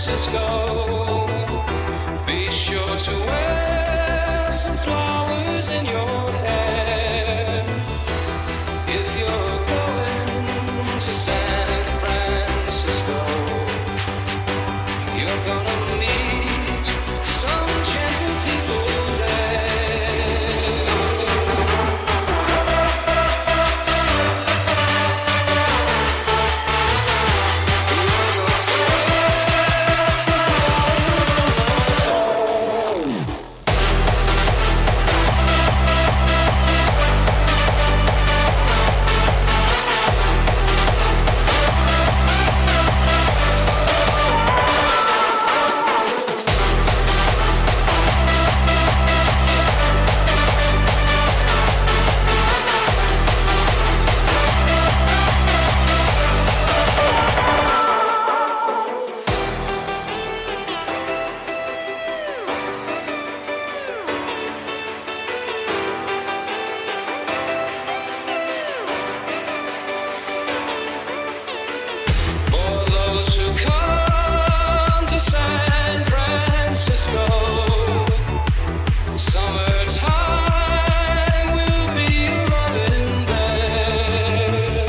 Francisco. Be sure to wear some flowers in your hair. If you're going to San Francisco, you're gonna meet some gentle people there. San Francisco, summertime will be loving there.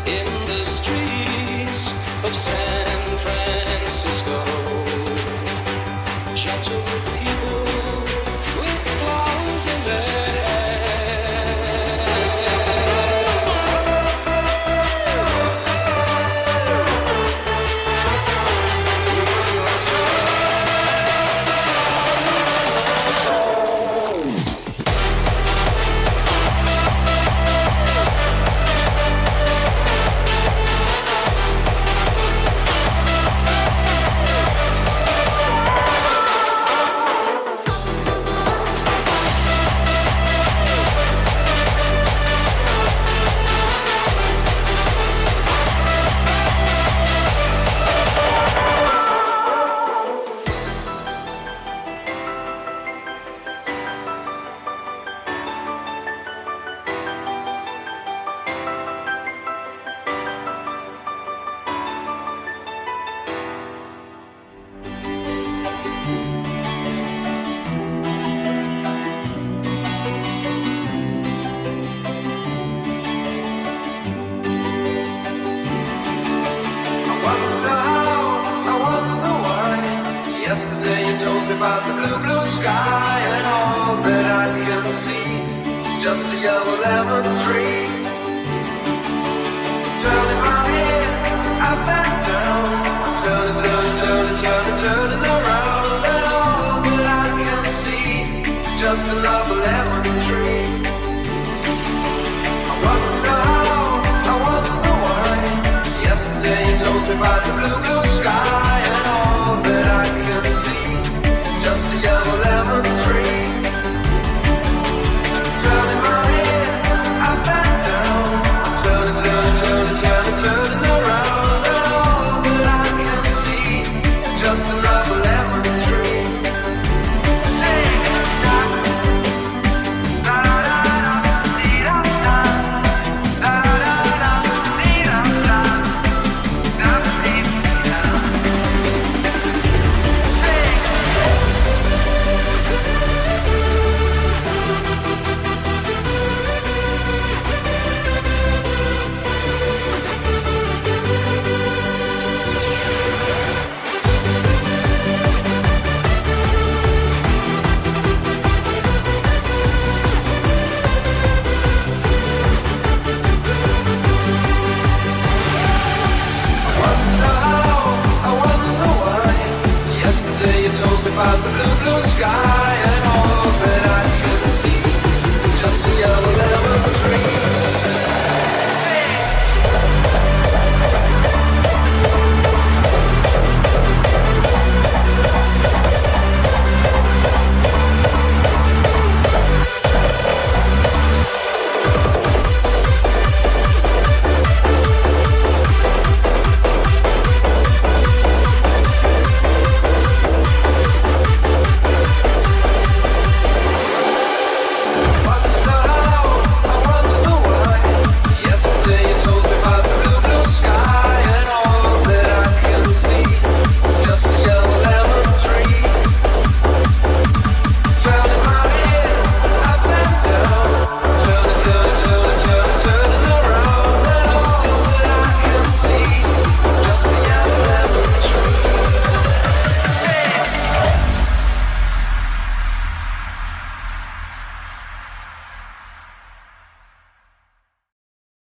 In the streets of San Francisco, gentle people with flowers in their Yesterday you told me about the blue, blue sky, and all that I can see is just a yellow lemon tree. Turning